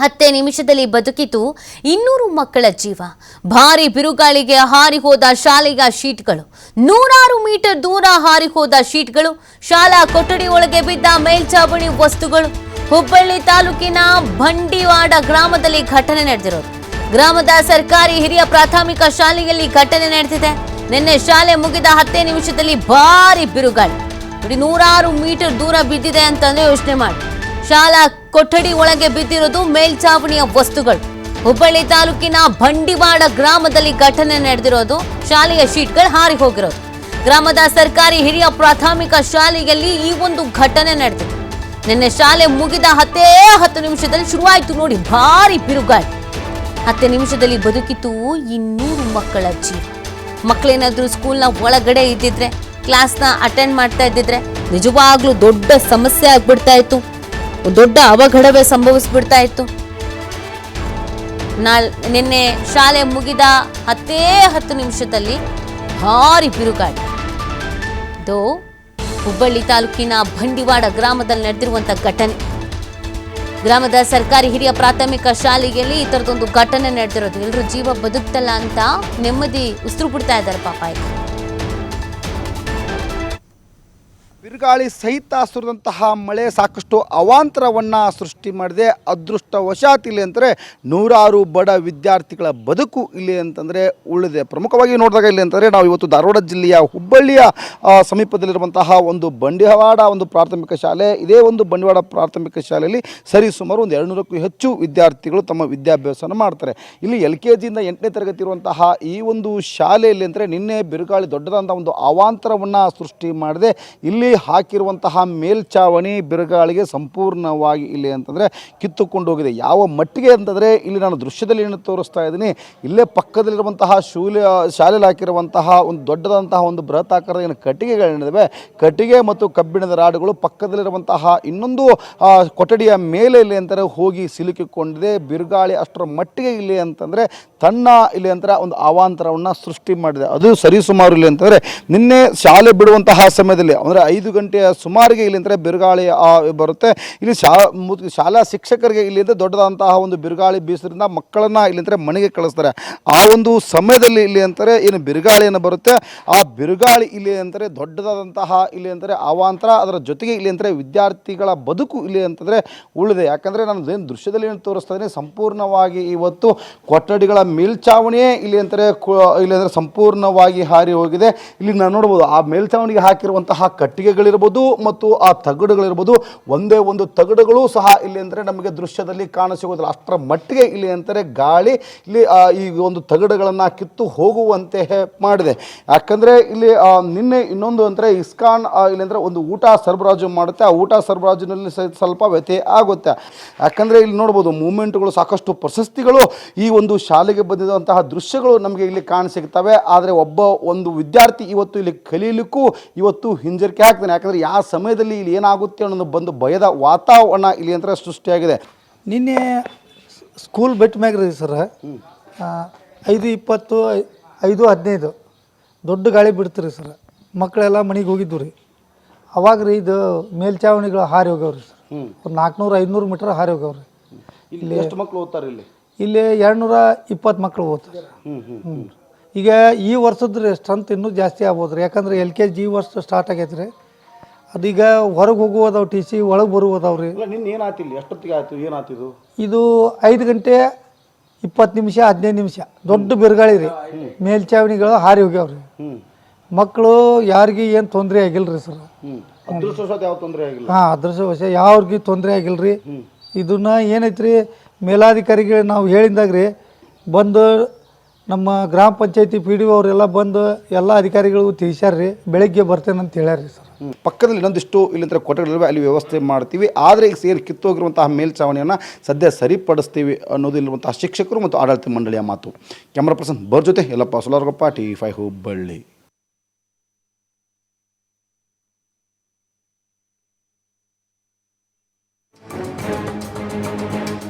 10 ನಿಮಿಷದಲ್ಲಿ ಬದುಕಿತು 200 ಮಕ್ಕಳ ಜೀವ. ಭಾರಿ ಬಿರುಗಾಳಿಗೆ ಹಾರಿ ಹೋದ ಶಾಲೆಯ ಶೀಟ್ಗಳು, 100 ಮೀಟರ್ ದೂರ ಹಾರಿ ಹೋದ ಶೀಟ್ಗಳು, ಶಾಲಾ ಕೊಠಡಿ ಒಳಗೆ ಬಿದ್ದ ಮೇಲ್ಛಾವಣಿ ವಸ್ತುಗಳು. ಹುಬ್ಬಳ್ಳಿ ತಾಲೂಕಿನ ಬಂಡಿವಾಡ ಗ್ರಾಮದಲ್ಲಿ ಘಟನೆ ನಡೆದಿರೋದು. ಗ್ರಾಮದ ಸರ್ಕಾರಿ ಹಿರಿಯ ಪ್ರಾಥಮಿಕ ಶಾಲೆಯಲ್ಲಿ ಘಟನೆ ನಡೆದಿದೆ. ನಿನ್ನೆ ಶಾಲೆ ಮುಗಿದ 10 ನಿಮಿಷದಲ್ಲಿ ಭಾರಿ ಬಿರುಗಾಳಿ. 100 ಮೀಟರ್ ದೂರ ಬಿದ್ದಿದೆ ಅಂತಂದ್ರೆ ಯೋಚನೆ ಮಾಡಿ. ಶಾಲಾ ಕೊಠಡಿ ಒಳಗೆ ಬಿದ್ದಿರೋದು ಮೇಲ್ಛಾವಣಿಯ ವಸ್ತುಗಳು. ಹುಬ್ಬಳ್ಳಿ ತಾಲೂಕಿನ ಬಂಡಿವಾಡ ಗ್ರಾಮದಲ್ಲಿ ಘಟನೆ ನಡೆದಿರೋದು. ಶಾಲೆಯ ಶೀಟ್ಗಳು ಹಾರಿ ಹೋಗಿರೋದು. ಗ್ರಾಮದ ಸರ್ಕಾರಿ ಹಿರಿಯ ಪ್ರಾಥಮಿಕ ಶಾಲೆಯಲ್ಲಿ ಈ ಒಂದು ಘಟನೆ ನಡೆದಿದೆ. ನಿನ್ನೆ ಶಾಲೆ ಮುಗಿದ 10 ನಿಮಿಷದಲ್ಲಿ ಶುರುವಾಯಿತು ನೋಡಿ ಭಾರಿ ಬಿರುಗಾಳಿ. 10 ನಿಮಿಷದಲ್ಲಿ ಬದುಕಿತು 200 ಮಕ್ಕಳ ಜೀವ. ಮಕ್ಕಳೇನಾದ್ರೂ ಸ್ಕೂಲ್ನ ಒಳಗಡೆ ಇದ್ದಿದ್ರೆ, ಕ್ಲಾಸ್ನ ಅಟೆಂಡ್ ಮಾಡ್ತಾ ಇದ್ದಿದ್ರೆ ನಿಜವಾಗ್ಲೂ ದೊಡ್ಡ ಸಮಸ್ಯೆ ಆಗ್ಬಿಡ್ತಾ ಇತ್ತು, ದೊಡ್ಡ ಅವಘಡವೇ ಸಂಭವಿಸ್ಬಿಡ್ತಾ ಇತ್ತು. ನಿನ್ನೆ ಶಾಲೆ ಮುಗಿದ 10 ನಿಮಿಷದಲ್ಲಿ ಭಾರಿ ಬಿರುಗಾಳಿ. ಇದು ಹುಬ್ಬಳ್ಳಿ ತಾಲೂಕಿನ ಬಂಡಿವಾಡ ಗ್ರಾಮದಲ್ಲಿ ನಡೆದಿರುವಂಥ ಘಟನೆ. ಗ್ರಾಮದ ಸರ್ಕಾರಿ ಹಿರಿಯ ಪ್ರಾಥಮಿಕ ಶಾಲೆಯಲ್ಲಿ ಈ ಥರದೊಂದು ಘಟನೆ ನಡೆದಿರೋದು. ಎಲ್ಲರೂ ಜೀವ ಬದುಕ್ತಲ್ಲ ಅಂತ ನೆಮ್ಮದಿ ಉಸಿರು ಬಿಡ್ತಾ ಇದ್ದಾರೆ ಪಾಪ. ಬಿರುಗಾಳಿ ಸಹಿತ ಸುರಿದಂತಹ ಮಳೆ ಸಾಕಷ್ಟು ಅವಾಂತರವನ್ನು ಸೃಷ್ಟಿ ಮಾಡಿದೆ. ಅದೃಷ್ಟವಶಾತ್ ಇಲ್ಲಿ ಅಂತಂದರೆ 100 ಬಡ ವಿದ್ಯಾರ್ಥಿಗಳ ಬದುಕು ಇಲ್ಲಿ ಅಂತಂದರೆ ಉಳಿದೆ. ಪ್ರಮುಖವಾಗಿ ನೋಡಿದಾಗ ಇಲ್ಲಿ ಅಂತಂದರೆ ನಾವು ಇವತ್ತು ಧಾರವಾಡ ಜಿಲ್ಲೆಯ ಹುಬ್ಬಳ್ಳಿಯ ಸಮೀಪದಲ್ಲಿರುವಂತಹ ಒಂದು ಬಂಡಿವಾಡ ಒಂದು ಪ್ರಾಥಮಿಕ ಶಾಲೆ. ಇದೇ ಒಂದು ಬಂಡಿವಾಡ ಪ್ರಾಥಮಿಕ ಶಾಲೆಯಲ್ಲಿ ಸರಿಸುಮಾರು ಒಂದು 200ಕ್ಕೂ ಹೆಚ್ಚು ವಿದ್ಯಾರ್ಥಿಗಳು ತಮ್ಮ ವಿದ್ಯಾಭ್ಯಾಸವನ್ನು ಮಾಡ್ತಾರೆ. ಇಲ್ಲಿ LKG ಇಂದ 8ನೇ ತರಗತಿ ಇರುವಂತಹ ಈ ಒಂದು ಶಾಲೆಯಲ್ಲಿ ಅಂದರೆ ನಿನ್ನೆ ಬಿರುಗಾಳಿ ದೊಡ್ಡದಾದಂಥ ಒಂದು ಅವಾಂತರವನ್ನು ಸೃಷ್ಟಿ ಮಾಡಿದೆ. ಇಲ್ಲಿ ಹಾಕಿರುವಂತಹ ಮೇಲ್ಛಾವಣಿ ಬಿರುಗಾಳಿಗೆ ಸಂಪೂರ್ಣವಾಗಿ ಇಲ್ಲಿ ಅಂತಂದರೆ ಕಿತ್ತುಕೊಂಡು ಹೋಗಿದೆ. ಯಾವ ಮಟ್ಟಿಗೆ ಅಂತಂದರೆ ಇಲ್ಲಿ ನಾನು ದೃಶ್ಯದಲ್ಲಿ ಏನು ತೋರಿಸ್ತಾ ಇದ್ದೀನಿ, ಇಲ್ಲೇ ಪಕ್ಕದಲ್ಲಿರುವಂತಹ ಶಾಲೆಯಲ್ಲಿ ಹಾಕಿರುವಂತಹ ಒಂದು ದೊಡ್ಡದಂತಹ ಒಂದು ಬೃಹತ್ ಆಕಾರದ ಏನು ಕಟ್ಟಿಗೆಗಳೇನಿದ್ದಾವೆ, ಕಟ್ಟಿಗೆ ಮತ್ತು ಕಬ್ಬಿಣದ ರಾಡುಗಳು ಪಕ್ಕದಲ್ಲಿರುವಂತಹ ಇನ್ನೊಂದು ಕೊಠಡಿಯ ಮೇಲೆ ಇಲ್ಲಿ ಅಂತಾರೆ ಹೋಗಿ ಸಿಲುಕಿಕೊಂಡಿದೆ. ಬಿರುಗಾಳಿ ಅಷ್ಟರ ಮಟ್ಟಿಗೆ ಇಲ್ಲಿ ಅಂತಂದರೆ ತನ್ನ ಇಲ್ಲಿ ಅಂತಾರೆ ಒಂದು ಅವಾಂತರವನ್ನು ಸೃಷ್ಟಿ ಮಾಡಿದೆ. ಅದು ಸರಿಸುಮಾರು ಇಲ್ಲಿ ಅಂತಂದರೆ ನಿನ್ನೆ ಶಾಲೆ ಬಿಡುವಂತಹ ಸಮಯದಲ್ಲಿ ಅಂದರೆ 5 ಗಂಟೆಯ ಸುಮಾರಿಗೆ ಇಲ್ಲಿ ಅಂದರೆ ಬಿರುಗಾಳಿ ಬರುತ್ತೆ. ಇಲ್ಲಿ ಶಾಲಾ ಶಿಕ್ಷಕರಿಗೆ ಇಲ್ಲಿಂದ ದೊಡ್ಡದಾದಂತಹ ಒಂದು ಬಿರುಗಾಳಿ ಬೀಸೋದ್ರಿಂದ ಮಕ್ಕಳನ್ನು ಇಲ್ಲಿಂದರೆ ಮನೆಗೆ ಕಳಿಸ್ತಾರೆ. ಆ ಒಂದು ಸಮಯದಲ್ಲಿ ಇಲ್ಲಿ ಅಂತಾರೆ ಏನು ಬಿರುಗಾಳಿಯನ್ನು ಬರುತ್ತೆ, ಆ ಬಿರುಗಾಳಿ ಇಲ್ಲಿ ಅಂತಾರೆ ದೊಡ್ಡದಾದಂತಹ ಇಲ್ಲಿ ಅಂತಾರೆ ಅವಾಂತರ. ಅದರ ಜೊತೆಗೆ ಇಲ್ಲಿ ಅಂತಾರೆ ವಿದ್ಯಾರ್ಥಿಗಳ ಬದುಕು ಇಲ್ಲಿ ಅಂತಂದರೆ ಉಳಿದೆ. ಯಾಕಂದರೆ ನಾನು ಏನು ದೃಶ್ಯದಲ್ಲಿ ಏನು ತೋರಿಸ್ತಾ ಇದ್ದೀನಿ, ಸಂಪೂರ್ಣವಾಗಿ ಇವತ್ತು ಕೊಠಡಿಗಳ ಮೇಲ್ಛಾವಣಿಯೇ ಇಲ್ಲಿ ಅಂತಾರೆ ಸಂಪೂರ್ಣವಾಗಿ ಹಾರಿ ಹೋಗಿದೆ. ಇಲ್ಲಿ ನಾನು ನೋಡ್ಬೋದು ಆ ಮೇಲ್ಛಾವಣಿಗೆ ಹಾಕಿರುವಂತಹ ಕಟ್ಟಿಗೆಗಳಿರ್ಬೋದು ಮತ್ತು ಆ ತಗಡುಗಳಿರ್ಬೋದು, ಒಂದೇ ಒಂದು ತಗಡುಗಳು ಸಹ ಇಲ್ಲಿ ಅಂದರೆ ನಮಗೆ ದೃಶ್ಯದಲ್ಲಿ ಕಾಣಸಿಗೋದಿಲ್ಲ. ಅಷ್ಟರ ಮಟ್ಟಿಗೆ ಇಲ್ಲಿ ಅಂತಾರೆ ಗಾಳಿ ಇಲ್ಲಿ ಈ ಒಂದು ತಗಡುಗಳನ್ನು ಕಿತ್ತು ಹೋಗುವಂತೆ ಮಾಡಿದೆ. ಯಾಕಂದರೆ ಇಲ್ಲಿ ನಿನ್ನೆ ಇನ್ನೊಂದು ಅಂದರೆ ಇಸ್ಕಾನ್ ಇಲ್ಲಿ ಅಂದರೆ ಒಂದು ಊಟ ಸರಬರಾಜು ಮಾಡುತ್ತೆ. ಆ ಊಟ ಸರಬರಾಜಿನಲ್ಲಿ ಸ್ವಲ್ಪ ವ್ಯತ್ಯಯ ಆಗುತ್ತೆ. ಯಾಕಂದರೆ ಇಲ್ಲಿ ನೋಡ್ಬೋದು ಮೂಮೆಂಟ್ಗಳು, ಸಾಕಷ್ಟು ಪ್ರಶಸ್ತಿಗಳು ಈ ಒಂದು ಶಾಲೆಗೆ ಬಂದಿರುವಂತಹ ದೃಶ್ಯಗಳು ನಮಗೆ ಇಲ್ಲಿ ಕಾಣಸಿಗ್ತವೆ. ಆದರೆ ಒಂದು ವಿದ್ಯಾರ್ಥಿ ಇವತ್ತು ಇಲ್ಲಿ ಕಲೀಲಿಕ್ಕೂ ಇವತ್ತು ಹಿಂಜರಿಕೆ ಆಗ್ತಾನೆ. ಯಾಕಂದರೆ ಯಾವ ಸಮಯದಲ್ಲಿ ಇಲ್ಲಿ ಏನಾಗುತ್ತೆ ಅನ್ನೋದು ಬಂದು ಭಯದ ವಾತಾವರಣ ಇಲ್ಲಿ ಅಂತ ಸೃಷ್ಟಿಯಾಗಿದೆ. ನಿನ್ನೆ ಸ್ಕೂಲ್ ಬಿಟ್ಟ ಮ್ಯಾಗ ರೀ ಸರ್ 5:20 5:15 ದೊಡ್ಡ ಗಾಳಿ ಬಿಡ್ತೀರಿ ಸರ್. ಮಕ್ಕಳೆಲ್ಲ ಮನೆಗೆ ಹೋಗಿದ್ದು ರೀ. ಅವಾಗ ರೀ ಇದು ಮೇಲ್ಛಾವಣಿಗಳು ಹಾರಿ ಹೋಗ್ಯಾವ್ರಿ ಸರ್. ಒಂದು 400-500 ಮೀಟರ್ ಹಾರಿ ಹೋಗ್ಯಾವ್ರಿ. ಇಲ್ಲಿ ಎಷ್ಟು ಮಕ್ಕಳು ಓದ್ತಾರೆ? ಇಲ್ಲಿ 220 ಮಕ್ಕಳು ಓದ್ತಾರೆ. ಈಗ ಈ ವರ್ಷದ ಸ್ಟ್ರೆಂತ್ ಇನ್ನೂ ಜಾಸ್ತಿ ಆಗ್ಬೋದು ರೀ. ಯಾಕಂದ್ರೆ LKG ಈ ವರ್ಷ ಸ್ಟಾರ್ಟ್ ಆಗೈತೆ ರೀ. ಅದೀಗ ಹೊರಗೆ ಹೋಗುವುದಾವ್, TC ಒಳಗೆ ಬರುವುದಾವ್ ರೀ. ನಿನ್ನ ಏನಾಯ್ತಿಲ್ಲ, ಎಷ್ಟೊತ್ತಿಗೆ ಆಯ್ತು, ಏನಾಯ್ತಿದು? ಇದು 5 ಗಂಟೆ 20 ನಿಮಿಷ 15 ನಿಮಿಷ ದೊಡ್ಡ ಬಿರುಗಾಳಿ ರೀ. ಮೇಲ್ಛಾವಣಿಗಳು ಹಾರಿ ಹೋಗ್ಯಾವ್ರಿ. ಮಕ್ಕಳು ಯಾರಿಗೂ ಏನು ತೊಂದರೆ ಆಗಿಲ್ಲ ರೀ ಸರ್. ಅದೃಷ್ಟವಶಾತ್ ಯಾವ ತೊಂದರೆ ಆಗಿಲ್ಲ. ಅದೃಷ್ಟವಶ ಯಾವ್ರಿಗೂ ತೊಂದರೆ ಆಗಿಲ್ಲ ರೀ. ಇದನ್ನ ಏನೈತ್ರಿ ಮೇಲಾಧಿಕಾರಿಗಳು ನಾವು ಹೇಳಿದಾಗ ರೀ ಬಂದು ನಮ್ಮ ಗ್ರಾಮ ಪಂಚಾಯತಿ PDO ಅವರೆಲ್ಲ ಬಂದು ಎಲ್ಲ ಅಧಿಕಾರಿಗಳು ತಿಳಿಸ್ಯಾರ್ರಿ. ಬೆಳಗ್ಗೆ ಬರ್ತೇನೆ ಅಂತ ಹೇಳ್ಯಾರ್ರಿ ಸರ್. ಪಕ್ಕದಲ್ಲಿ ಇನ್ನೊಂದಿಷ್ಟು ಇಲ್ಲಿಂದ ಕೊಠಡಿಗಳಿವೆ, ಅಲ್ಲಿ ವ್ಯವಸ್ಥೆ ಮಾಡ್ತೀವಿ. ಆದರೆ ಈಗ ಸೇರಿ ಕಿತ್ತೋಗಿರುವಂತಹ ಮೇಲ್ಛಾವಣಿಯನ್ನು ಸದ್ಯ ಸರಿಪಡಿಸ್ತೀವಿ ಅನ್ನೋದು ಇಲ್ಲಿರುವಂತಹ ಶಿಕ್ಷಕರು ಮತ್ತು ಆಡಳಿತ ಮಂಡಳಿಯ ಮಾತು. ಕ್ಯಾಮ್ರಾ ಪರ್ಸನ್ ಬರ್ ಜೊತೆ ಯಲ್ಲಪ್ಪ ಸೋಲಾರಗೊಪ್ಪ, TV5 ಹುಬ್ಬಳ್ಳಿ.